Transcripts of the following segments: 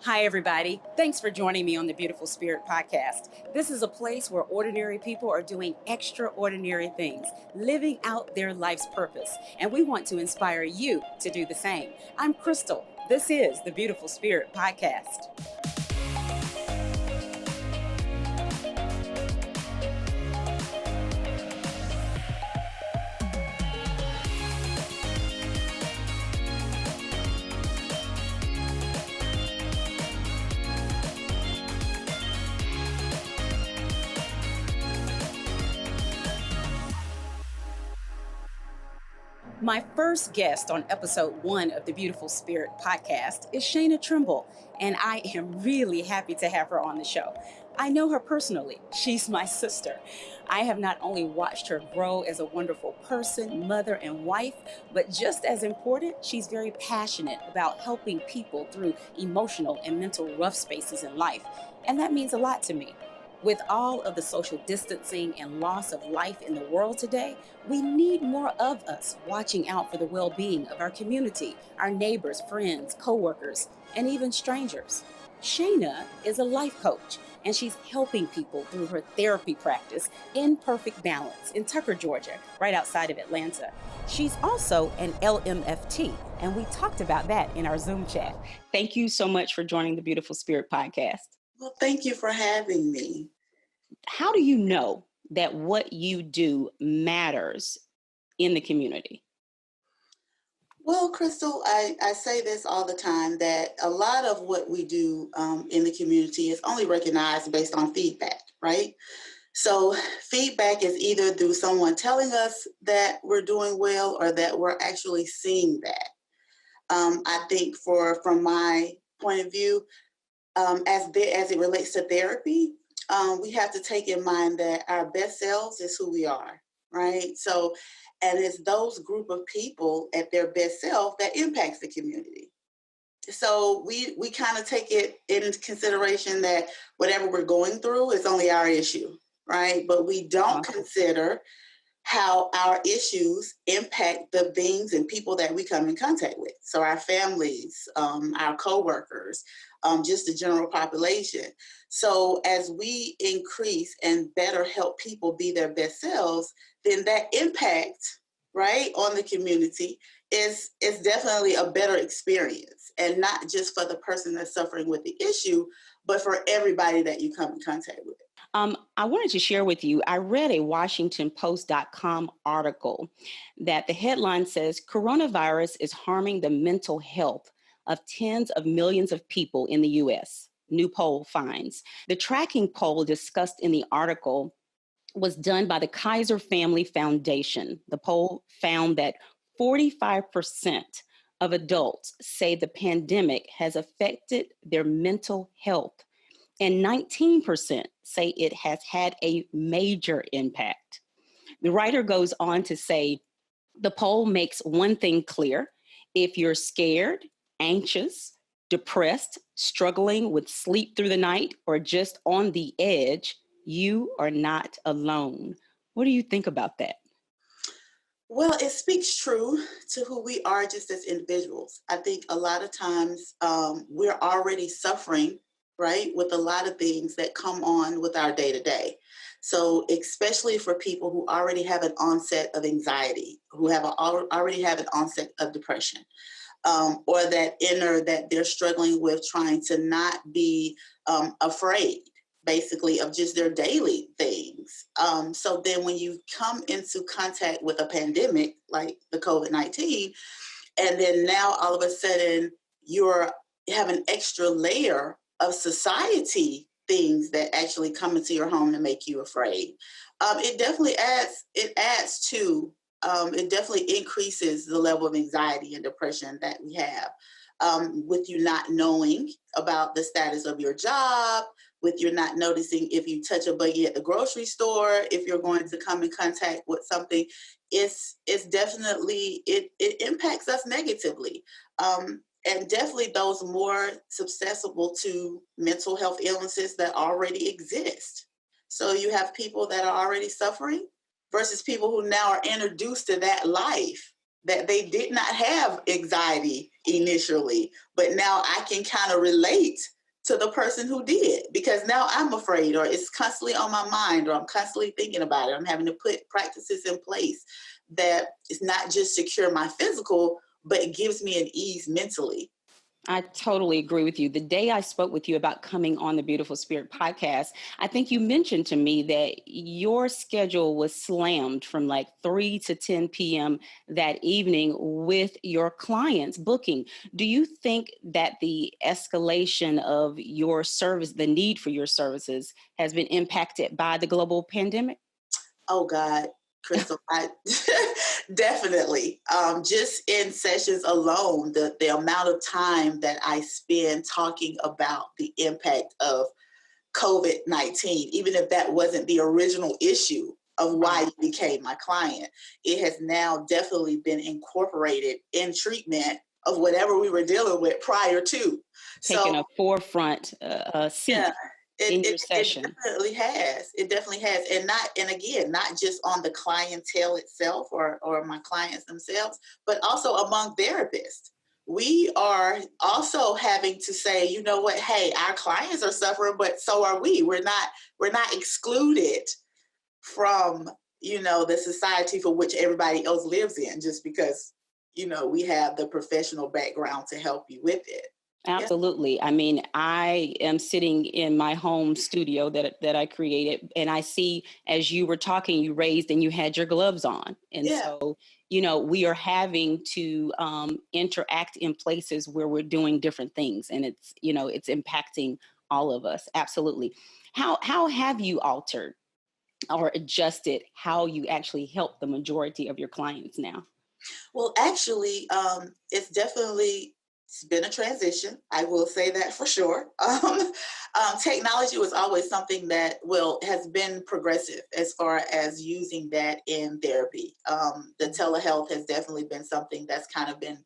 Hi, everybody. Thanks for joining me on the Beautiful Spirit podcast. This is a place where ordinary people are doing extraordinary things, living out their life's purpose. And we want to inspire you to do the same. I'm Crystal. This is the Beautiful Spirit podcast. My first guest on episode 1 of the Beautiful Spirit podcast is Shana Trimble, and I am really happy to have her on the show. I know her personally. She's my sister. I have not only watched her grow as a wonderful person, mother, and wife, but just as important, she's very passionate about helping people through emotional and mental rough spaces in life. And that means a lot to me. With all of the social distancing and loss of life in the world today, we need more of us watching out for the well-being of our community, our neighbors, friends, coworkers, and even strangers. Shana is a life coach, and she's helping people through her therapy practice, Imperfect Balance, in Tucker, Georgia, right outside of Atlanta. She's also an LMFT, and we talked about that in our Zoom chat. Thank you so much for joining the Beautiful Spirit podcast. Well, thank you for having me. How do you know that what you do matters in the community? Well, Crystal, I say this all the time, that a lot of what we do in the community is only recognized based on feedback, right? So feedback is either through someone telling us that we're doing well or that we're actually seeing that. I think from my point of view, as it relates to therapy, we have to take in mind that our best selves is who we are, right? So, and it's those group of people at their best self that impacts the community. So we kind of take it into consideration that whatever we're going through is only our issue, right? But we don't consider how our issues impact the things and people that we come in contact with. So our families, our coworkers, just the general population. So as we increase and better help people be their best selves, then that impact, right, on the community is definitely a better experience. And not just for the person that's suffering with the issue, but for everybody that you come in contact with. I wanted to share with you, I read a WashingtonPost.com article that the headline says, coronavirus is harming the mental health of tens of millions of people in the U.S., new poll finds. The tracking poll discussed in the article was done by the Kaiser Family Foundation. The poll found that 45% of adults say the pandemic has affected their mental health, and 19% say it has had a major impact. The writer goes on to say, the poll makes one thing clear: if you're scared, anxious, depressed, struggling with sleep through the night, or just on the edge, you are not alone. What do you think about that? Well, it speaks true to who we are just as individuals. I think a lot of times we're already suffering, right, with a lot of things that come on with our day to day. So especially for people who already have an onset of anxiety, who already have an onset of depression, or that they're struggling with trying to not be afraid, basically, of just their daily things. So then when you come into contact with a pandemic like the COVID-19, and then now all of a sudden you have an extra layer of society things that actually come into your home to make you afraid. It definitely increases the level of anxiety and depression that we have. With you not knowing about the status of your job, with you not noticing if you touch a buggy at the grocery store, if you're going to come in contact with something, it's definitely, it impacts us negatively. And definitely those more susceptible to mental health illnesses that already exist. So you have people that are already suffering versus people who now are introduced to that life, that they did not have anxiety initially, but now I can kind of relate to the person who did, because now I'm afraid, or it's constantly on my mind, or I'm constantly thinking about it. I'm having to put practices in place that is not just secure my physical, but it gives me an ease mentally. I totally agree with you. The day I spoke with you about coming on the Beautiful Spirit podcast, I think you mentioned to me that your schedule was slammed from like 3 to 10 p.m. that evening with your clients booking. Do you think that the escalation of your service, the need for your services, has been impacted by the global pandemic? Oh God, Crystal, I definitely. Just in sessions alone, the amount of time that I spend talking about the impact of COVID-19, even if that wasn't the original issue of why you became my client, it has now definitely been incorporated in treatment of whatever we were dealing with prior to. Taking So a forefront yeah, seat in your it session. definitely has. It definitely has. And again, not just on the clientele itself or my clients themselves, but also among therapists. We are also having to say, you know what, hey, our clients are suffering, but so are we. We're not excluded from, the society for which everybody else lives in just because, we have the professional background to help you with it. Yeah. Absolutely. I mean, I am sitting in my home studio that I created, and I see as you were talking, you raised and you had your gloves on, and Yeah. so we are having to interact in places where we're doing different things, and it's impacting all of us. Absolutely. How have you altered or adjusted how you actually help the majority of your clients now? Well, actually, it's been a transition. I will say that for sure. Technology was always something that has been progressive as far as using that in therapy. The telehealth has definitely been something that's kind of been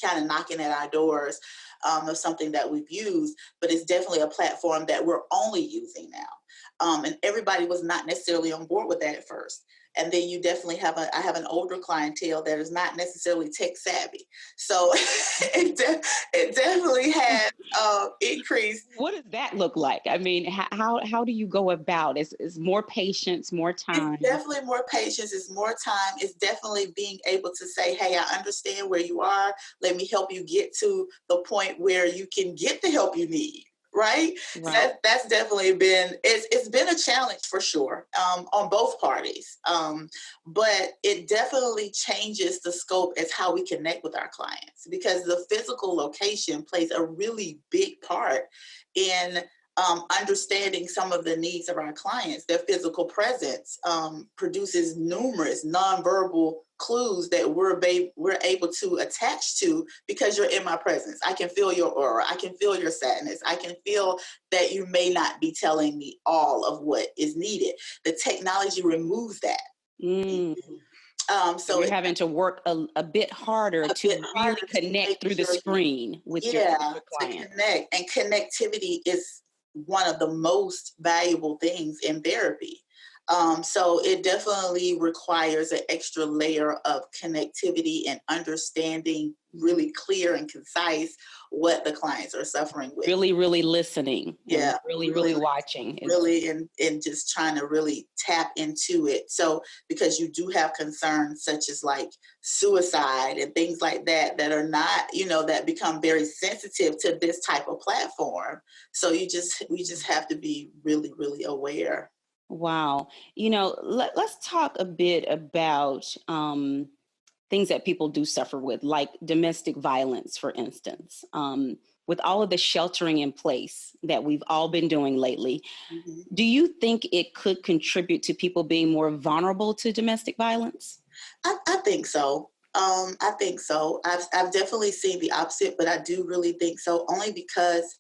kind of knocking at our doors, of something that we've used, but it's definitely a platform that we're only using now. And everybody was not necessarily on board with that at first. And then you definitely I have an older clientele that is not necessarily tech savvy. So it definitely has increased. What does that look like? I mean, how do you go about? Is more patience, more It's time? definitely more patience, it's more time. It's definitely being able to say, hey, I understand where you are. Let me help you get to the point where you can get the help you need. Right. So Right. that's definitely it's been a challenge for sure, on both parties. But it definitely changes the scope as how we connect with our clients, because the physical location plays a really big part in understanding some of the needs of our clients. Their physical presence produces numerous nonverbal clues that we're able to attach to because you're in my presence. I can feel your aura. I can feel your sadness. I can feel that you may not be telling me all of what is needed. The technology removes that. Mm. So So you're it's having to work a bit harder a bit to really harder to make connect through the sure, screen with your yeah, to client. connect. And connectivity is one of the most valuable things in therapy. So it definitely requires an extra layer of connectivity and understanding really clear and concise what the clients are suffering with. Really, really listening and Yeah, really, really watching. really, and just trying to really tap into it. So because you do have concerns such as like suicide and things like that that are not, that become very sensitive to this type of platform. So we just have to be really, really aware. Wow. Let's talk a bit about things that people do suffer with, like domestic violence, for instance. With all of the sheltering in place that we've all been doing lately, Mhm. do you think it could contribute to people being more vulnerable to domestic violence? I think so. I think so. I've definitely seen the opposite, but I do really think so, only because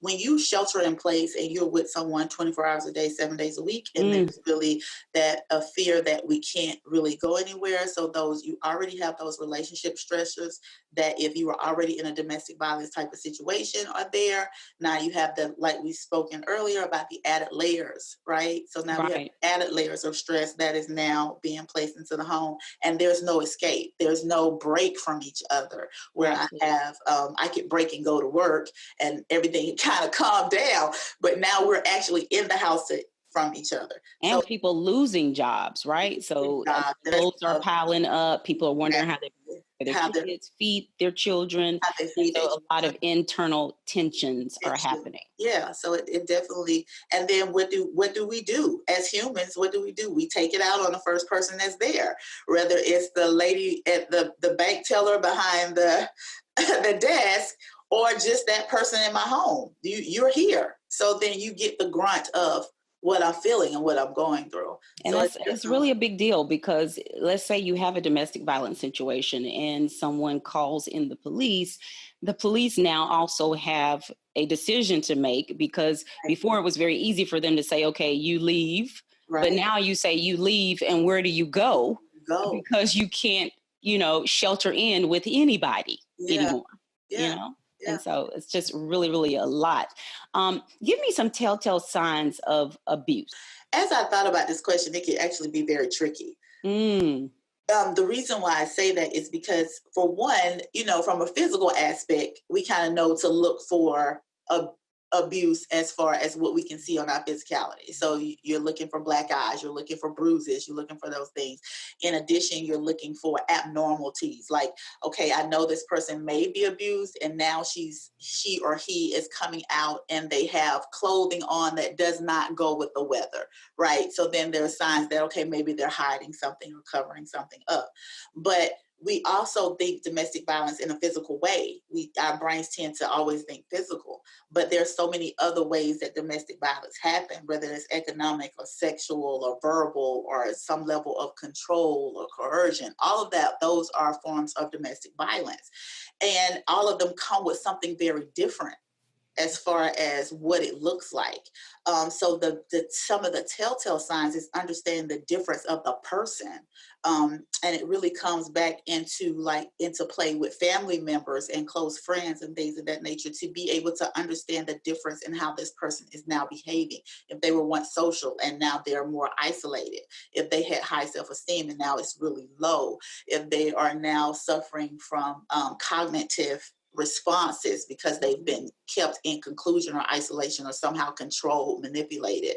when you shelter in place and you're with someone 24 hours a day, 7 days a week, and there's really that a fear that we can't really go anywhere. So those, you already have those relationship stressors that if you were already in a domestic violence type of situation are there. Now you have the, like we spoken earlier about the added layers, right? So now we have added layers of stress that is now being placed into the home, and there's no escape. There's no break from each other where I have, I could break and go to work and everything kind of calmed down, but now we're actually in the house from each other. And so, people losing jobs, right? So bills are piling up. People are wondering how their kids feed their children. So a lot of internal tensions are happening. Yeah, so it definitely. And then what do we do as humans? What do? We take it out on the first person that's there, whether it's the lady at the bank teller behind the the desk, or just that person in my home. You're here, so then you get the grunt of what I'm feeling and what I'm going through. And so it's really a big deal, because let's say you have a domestic violence situation and someone calls in the police now also have a decision to make, because before it was very easy for them to say, okay, you leave, but now you say you leave and where do you go? Because you can't, shelter in with anybody anymore, And so it's just really, really a lot. Give me some telltale signs of abuse. As I thought about this question, it could actually be very tricky. The reason why I say that is because, for one, from a physical aspect, we kind of know to look for abuse as far as what we can see on our physicality. So you're looking for black eyes, you're looking for bruises, you're looking for those things. In addition, you're looking for abnormalities. Like, okay, I know this person may be abused, and now she or he is coming out and they have clothing on that does not go with the weather, right? So then there are signs that, okay, maybe they're hiding something or covering something up. But we also think domestic violence in a physical way. Our brains tend to always think physical, but there's so many other ways that domestic violence happen, whether it's economic or sexual or verbal or some level of control or coercion. All of that, those are forms of domestic violence. And all of them come with something very different as far as what it looks like. So some of the telltale signs is understanding the difference of the person. And it really comes back into play with family members and close friends and things of that nature, to be able to understand the difference in how this person is now behaving. If they were once social and now they're more isolated, if they had high self-esteem and now it's really low, if they are now suffering from cognitive responses because they've been kept in conclusion or isolation or somehow controlled, manipulated,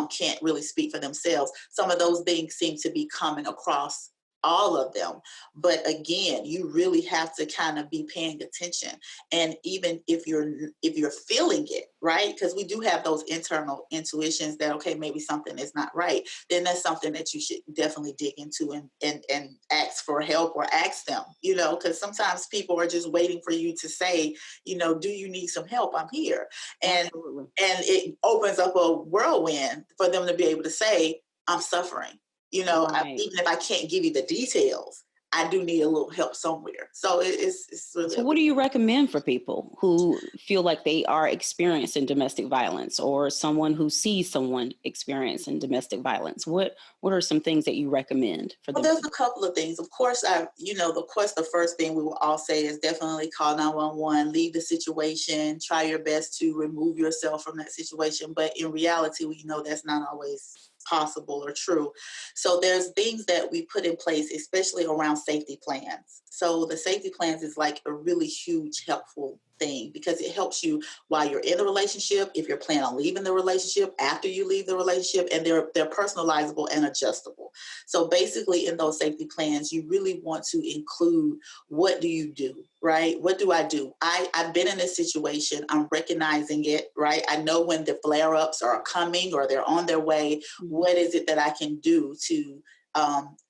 can't really speak for themselves. Some of those things seem to be coming across all of them. But again, you really have to kind of be paying attention. And even if you're feeling it, right? Because we do have those internal intuitions that, okay, maybe something is not right, then that's something that you should definitely dig into and ask for help, or ask them, because sometimes people are just waiting for you to say, do you need some help? I'm here. And it opens up a whirlwind for them to be able to say, I'm suffering. Even if I can't give you the details, I do need a little help somewhere. So it's really. So what do you recommend for people who feel like they are experiencing domestic violence, or someone who sees someone experiencing domestic violence? What are some things that you recommend for them? Well, there's a couple of things. Of course, the first thing we will all say is definitely call 911, leave the situation, try your best to remove yourself from that situation. But in reality, we know that's not always possible or true. So there's things that we put in place, especially around safety plans. So the safety plans is like a really huge, helpful thing, because it helps you while you're in the relationship, if you're planning on leaving the relationship, after you leave the relationship, and they're personalizable and adjustable. So basically in those safety plans, you really want to include, what do you do, right? What do I do? I've been in this situation. I'm recognizing it, right? I know when the flare-ups are coming or they're on their way. What is it that I can do to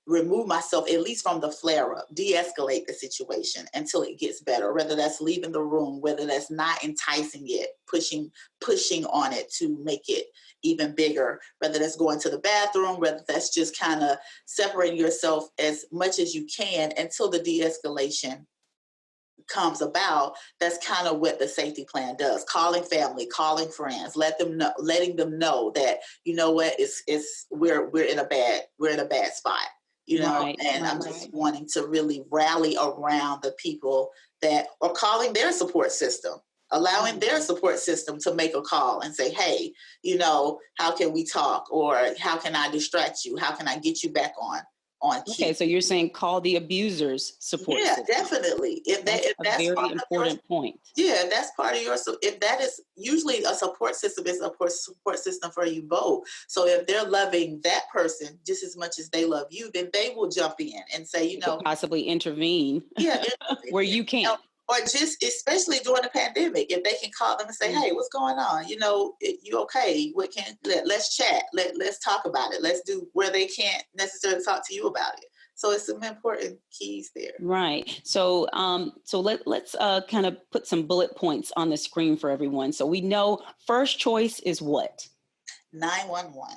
remove myself, at least from the flare-up, de-escalate the situation until it gets better, whether that's leaving the room, whether that's not enticing it, pushing on it to make it even bigger, whether that's going to the bathroom, whether that's just kind of separating yourself as much as you can until the de-escalation comes about, that's kind of what the safety plan does. Calling family, calling friends, letting them know that, you know what, we're in a bad spot, Right, and I'm just wanting to really rally around the people that are calling their support system, allowing their support system to make a call and say, hey, how can we talk, or how can I distract you? How can I get you back on key? Okay, so you're saying call the abuser's support system. Definitely. That's a very important point. Yeah, that's part of if that is usually a support system, is a support system for you both. So if they're loving that person just as much as they love you, then they will jump in and say, possibly intervene. Yeah, where you can't. Or just, especially during the pandemic, if they can call them and say, hey, what's going on? You okay? Let's chat. Let's talk about it. Let's do, where they can't necessarily talk to you about it. So it's some important keys there. Right. So let's kind of put some bullet points on the screen for everyone. So we know first choice is what? 911.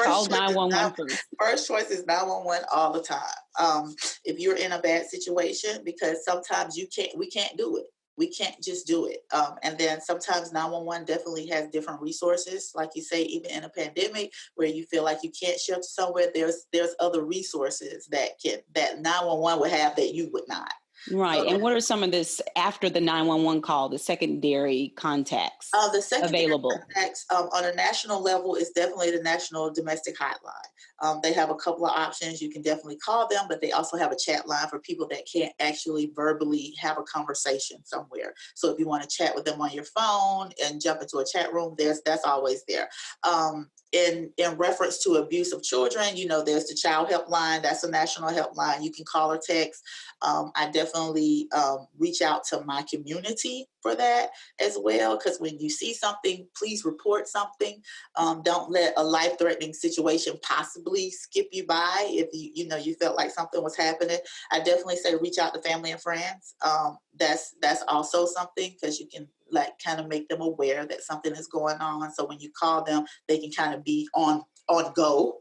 Call 911 first. First choice is 911 all the time. If you're in a bad situation, because sometimes we can't do it. We can't just do it. And then sometimes 911 definitely has different resources. Like you say, even in a pandemic where you feel like you can't shelter somewhere, there's other resources that 911 would have that you would not. Right. And what are some of this after the 911 call, the secondary contacts the secondary available? Contacts on a national level is definitely the National Domestic Hotline. They have a couple of options. You can definitely call them, but they also have a chat line for people that can't actually verbally have a conversation somewhere. So if you want to chat with them on your phone and jump into a chat room, that's always there. In reference to abuse of children, there's the child helpline. That's a national helpline. You can call or text. I definitely reach out to my community for that as well, because when you see something, please report something. Don't let a life-threatening situation possibly skip you by. If you felt like something was happening, I definitely say reach out to family and friends. That's also something, because you can kind of make them aware that something is going on. So when you call them, they can kind of be on go.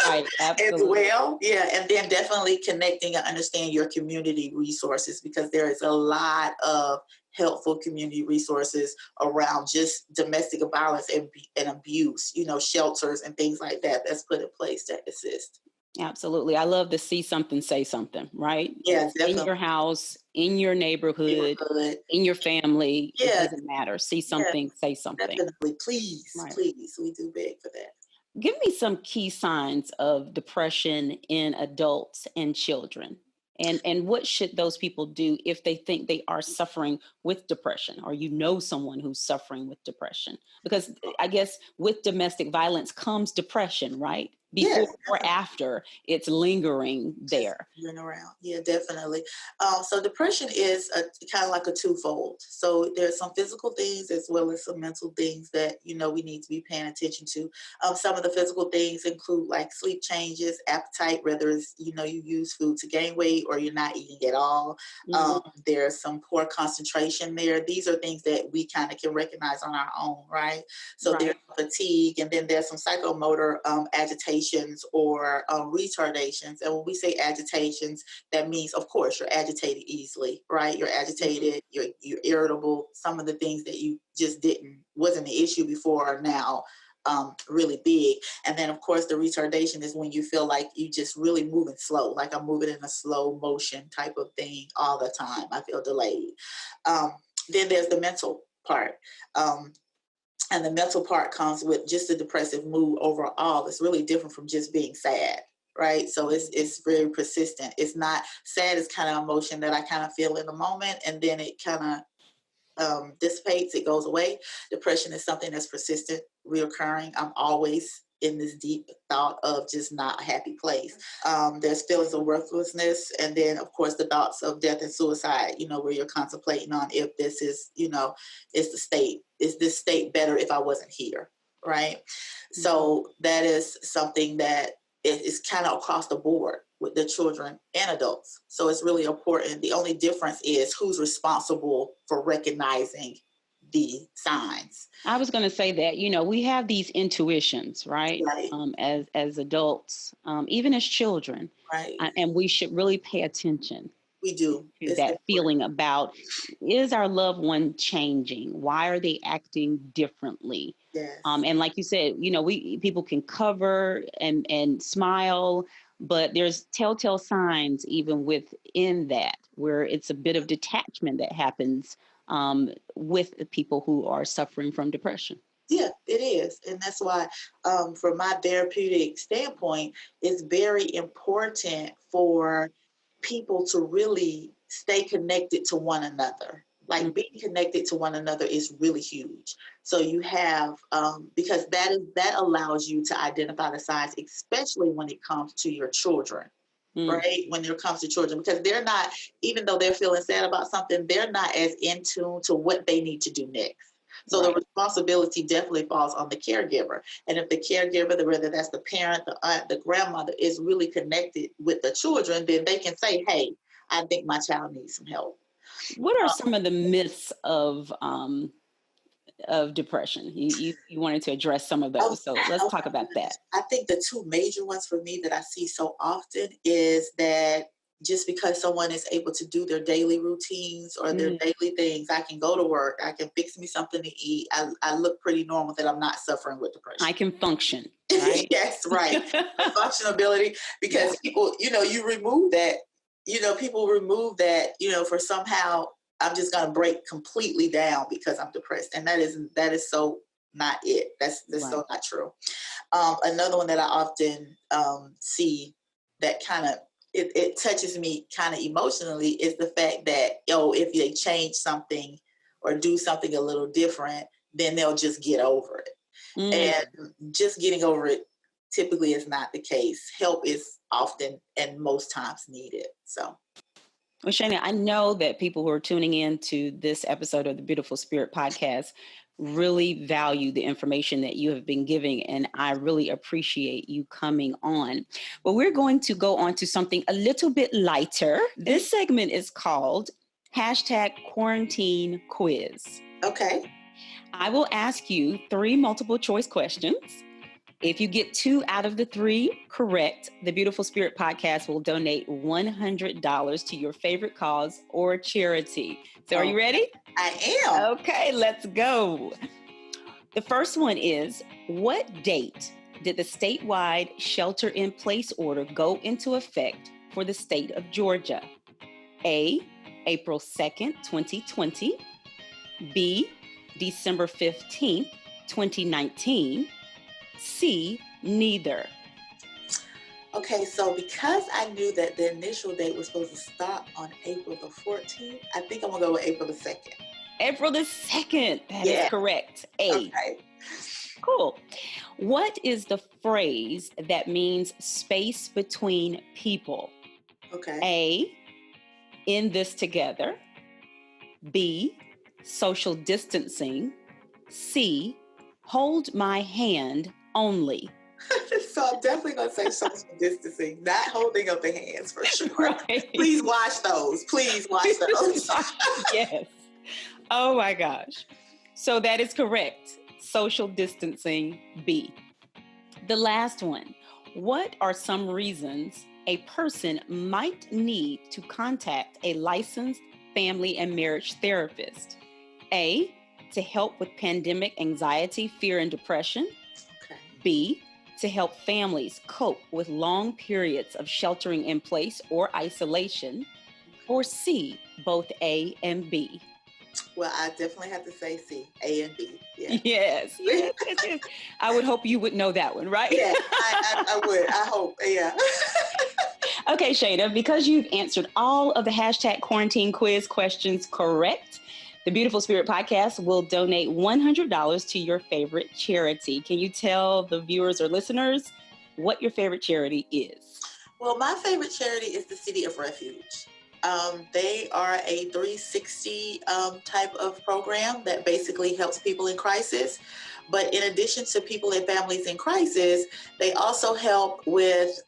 Right, absolutely. As well. Yeah. And then definitely connecting and understand your community resources, because there is a lot of helpful community resources around just domestic violence and abuse, shelters and things like that that's put in place to assist. Absolutely. I love to see something, say something, right? Yeah, definitely. In your house, in your neighborhood, in your family. Yeah. It doesn't matter. See something, say something. Definitely. Please, please. We do beg for that. Give me some key signs of depression in adults and children. And what should those people do if they think they are suffering with depression, or someone who's suffering with depression? Because I guess with domestic violence comes depression, right? Before or after, it's lingering there. Around. Yeah, definitely. So depression is kind of like a twofold. So there's some physical things as well as some mental things that, we need to be paying attention to. Some of the physical things include like sleep changes, appetite, whether it's, you use food to gain weight or you're not eating at all. There's some poor concentration there. These are things that we kind of can recognize on our own, right? So there's fatigue, and then there's some psychomotor agitations or retardations. And when we say agitations, that means, of course, you're agitated easily, right? You're agitated, you're irritable. Some of the things that you just wasn't an issue before are now really big. And then, of course, the retardation is when you feel like you just really moving slow, like I'm moving in a slow motion type of thing all the time. I feel delayed. Then there's the mental part. And the mental part comes with just a depressive mood overall. It's really different from just being sad, right? So it's very persistent. It's not sad. It's kind of emotion that I kind of feel in the moment, and then it kind of dissipates. It goes away. Depression is something that's persistent, reoccurring. I'm always in this deep thought of just not a happy place. There's feelings of worthlessness, and then of course the thoughts of death and suicide, where you're contemplating on if this is, is this state better if I wasn't here, right? So that is something that is kind of across the board with the children and adults. So it's really important. The only difference is who's responsible for recognizing the signs. I was going to say that, we have these intuitions, right? As adults, even as children, right? And we should really pay attention We do. It's that important. feeling about, is our loved one changing? Why are they acting differently? Yes. And like you said, people can cover and smile, but there's telltale signs even within that, where it's a bit of detachment that happens with the people who are suffering from depression. Yeah, it is. And that's why, from my therapeutic standpoint, it's very important for people to really stay connected to one another. Like being connected to one another is really huge. So you have, because that allows you to identify the signs, especially when it comes to your children. Right, when it comes to children, because they're not, even though they're feeling sad about something, they're not as in tune to what they need to do next. So the responsibility definitely falls on the caregiver. And if the caregiver, whether that's the parent, the aunt, the grandmother, is really connected with the children, then they can say, hey, I think my child needs some help. What are some of the myths of depression? You wanted to address some of those, so let's talk about that. I think the two major ones for me that I see so often is that just because someone is able to do their daily routines or their daily things, I can go to work, I can fix me something to eat, I look pretty normal, that I'm not suffering with depression. I can function, right? Yes, right. The functionability, because people, you remove that, people remove that, for somehow I'm just going to break completely down because I'm depressed. And that is so not it. That's so not true. Another one that I often see that kind of, it touches me kind of emotionally, is the fact that, if they change something or do something a little different, then they'll just get over it. And just getting over it typically is not the case. Help is often and most times needed. So. Well, Shana, I know that people who are tuning in to this episode of the Beautiful Spirit podcast really value the information that you have been giving, and I really appreciate you coming on. But we're going to go on to something a little bit lighter. This segment is called #Quarantine Quiz. Okay. I will ask you 3 multiple choice questions. If you get 2 out of the 3 correct, the Beautiful Spirit podcast will donate $100 to your favorite cause or charity. So are you ready? I am. Okay, let's go. The first one is, what date did the statewide shelter-in-place order go into effect for the state of Georgia? A, April 2nd, 2020. B, December 15th, 2019. C, neither. Okay, so because I knew that the initial date was supposed to start on April the 14th, I think I'm going to go with April the 2nd. April the 2nd. That is correct. A. Okay. Cool. What is the phrase that means space between people? Okay. A, in this together. B, social distancing. C, hold my hand only. So I'm definitely going to say social distancing, not holding up the hands for sure. Right. Please wash those. Please wash those. Yes. Oh my gosh. So that is correct. Social distancing, B. The last one. What are some reasons a person might need to contact a licensed family and marriage therapist? A, to help with pandemic anxiety, fear, and depression. Okay. B, to help families cope with long periods of sheltering in place or isolation. Or C, both A and B. Well, I definitely have to say C, A and B. Yeah. Yes. I would hope you would know that one, right? Yeah, I would. I hope. Yeah. Okay, Shana, because you've answered all of the #Quarantine Quiz questions correct, the Beautiful Spirit podcast will donate $100 to your favorite charity. Can you tell the viewers or listeners what your favorite charity is? Well, my favorite charity is the City of Refuge. They are a 360 type of program that basically helps people in crisis. But in addition to people and families in crisis, they also help with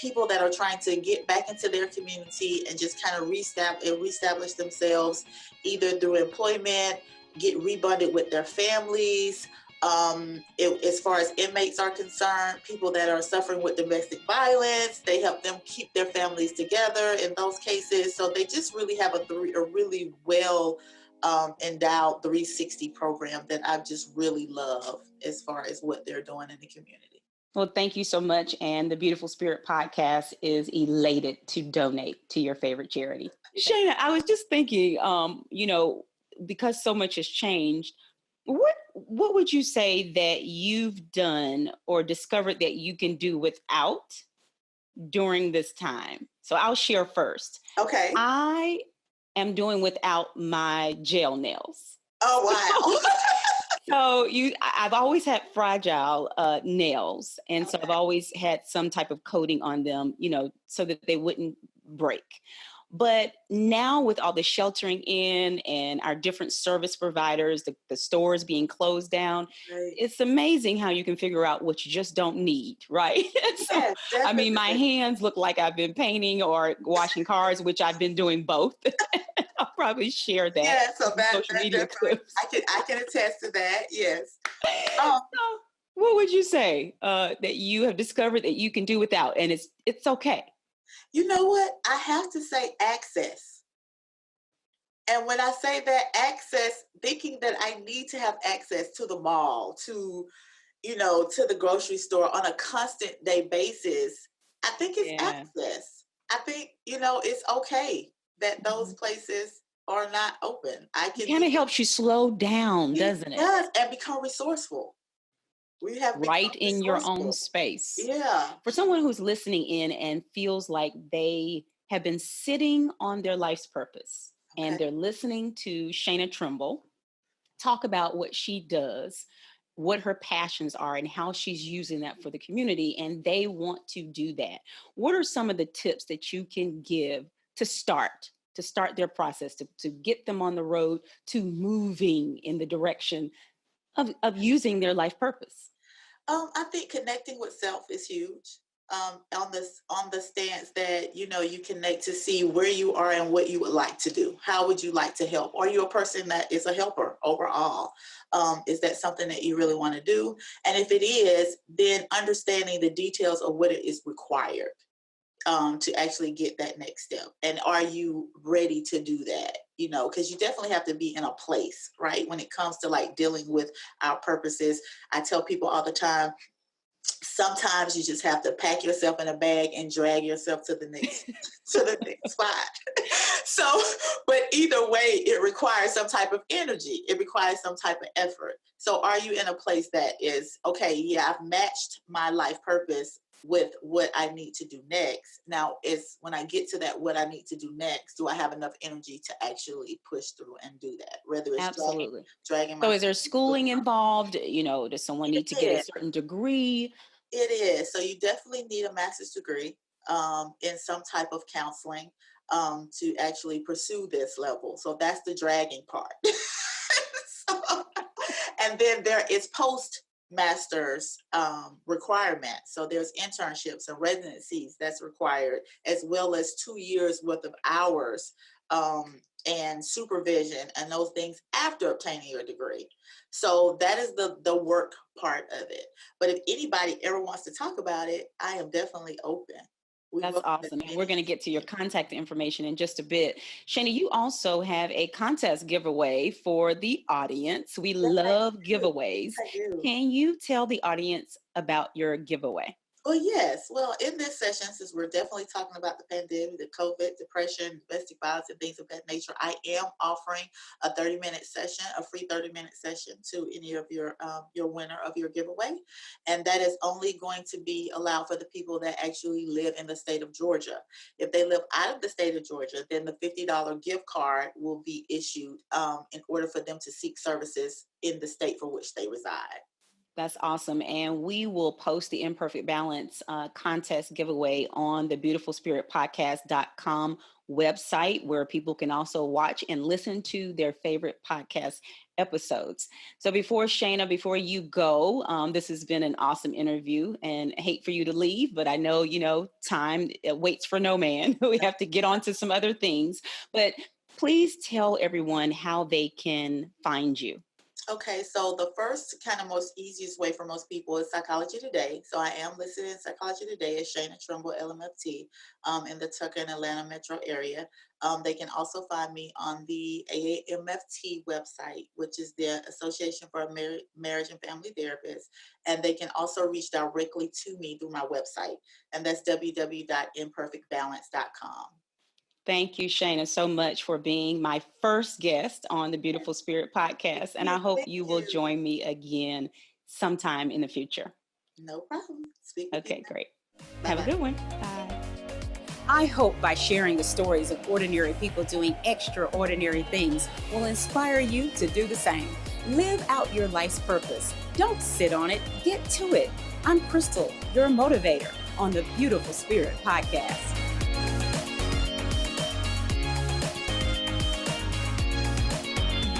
people that are trying to get back into their community and just kind of reestablish themselves, either through employment, get rebonded with their families, As far as inmates are concerned, people that are suffering with domestic violence, they help them keep their families together in those cases. So they just really have a really well endowed 360 program that I just really love as far as what they're doing in the community. Well, thank you so much. And the Beautiful Spirit podcast is elated to donate to your favorite charity. Shana, I was just thinking, because so much has changed, what would you say that you've done or discovered that you can do without during this time? So I'll share first. Okay. I am doing without my gel nails. Oh, wow. So I've always had fragile nails. And so I've always had some type of coating on them, so that they wouldn't break. But now with all the sheltering in and our different service providers, the stores being closed down, Right. It's amazing how you can figure out what you just don't need, right? So, Yes, I mean, my hands look like I've been painting or washing cars, which I've been doing both. I'll probably share that. Yeah, so social media clips. I can attest to that. Yes. So, what would you say that you have discovered that you can do without, and it's okay? You know what? I have to say access. And when I say that access, thinking that I need to have access to the mall, to the grocery store on a constant day basis, I think it's access. I think, it's okay that those places are not open. It kind of helps you slow down, doesn't it? It does, and become resourceful. We have right in your own space. Yeah. For someone who's listening in and feels like they have been sitting on their life's purpose, and they're listening to Shana Trimble talk about what she does, what her passions are, and how she's using that for the community, and they want to do that. What are some of the tips that you can give to start their process, to get them on the road to moving in the direction of using their life purpose? I think connecting with self is huge. On the stance that you connect to see where you are and what you would like to do. How would you like to help? Are you a person that is a helper overall? Is that something that you really want to do? And if it is, then understanding the details of what it is required to actually get that next step. And are you ready to do that? Because you definitely have to be in a place, right? When it comes to like dealing with our purposes. I tell people all the time, sometimes you just have to pack yourself in a bag and drag yourself to the next spot. So, but either way, it requires some type of energy. It requires some type of effort. So are you in a place that is, okay, yeah, I've matched my life purpose with what I need to do next. Now, it's when I get to that, what I need to do next, do I have enough energy to actually push through and do that? Whether it's absolutely dragging so is there schooling involved? Does someone need to get a certain degree? It is. So you definitely need a master's degree in some type of counseling to actually pursue this level. So that's the dragging part. And then there is post-master's requirements. So there's internships and residencies that's required, as well as 2 years worth of hours and supervision and those things after obtaining your degree. So that is the work part of it. But if anybody ever wants to talk about it, I am definitely open. That's awesome. And we're going to get to your contact information in just a bit. Shana, you also have a contest giveaway for the audience. We love giveaways. Can you tell the audience about your giveaway? Well, yes. Well, in this session, since we're definitely talking about the pandemic, the COVID, depression, domestic violence, and things of that nature, I am offering a 30-minute session, a free 30-minute session to any of your winner of your giveaway. And that is only going to be allowed for the people that actually live in the state of Georgia. If they live out of the state of Georgia, then the $50 gift card will be issued in order for them to seek services in the state for which they reside. That's awesome. And we will post the Imperfect Balance contest giveaway on the beautifulspiritpodcast.com website, where people can also watch and listen to their favorite podcast episodes. So before you go, this has been an awesome interview, and I hate for you to leave, but I know, time waits for no man. We have to get on to some other things, but please tell everyone how they can find you. Okay, so the first kind of most easiest way for most people is Psychology Today. So I am listed in Psychology Today as Shana Trimble LMFT in the Tucker and Atlanta metro area. They can also find me on the AAMFT website, which is the Association for Marriage and Family Therapists. And they can also reach directly to me through my website, and that's www.imperfectbalance.com. Thank you, Shana, so much for being my first guest on the Beautiful Spirit podcast. And I hope Thank you will you. join me again sometime in the future. No problem. Speak with you. Okay, great. Bye Have a bye. good one. Bye. I hope by sharing the stories of ordinary people doing extraordinary things will inspire you to do the same. Live out your life's purpose. Don't sit on it, get to it. I'm Crystal, your motivator on the Beautiful Spirit podcast.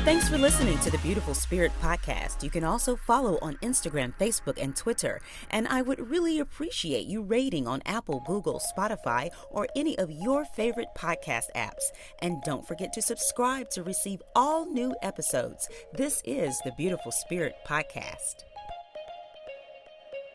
Thanks for listening to the Beautiful Spirit podcast. You can also follow on Instagram, Facebook, and Twitter. And I would really appreciate you rating on Apple, Google, Spotify, or any of your favorite podcast apps. And don't forget to subscribe to receive all new episodes. This is the Beautiful Spirit podcast.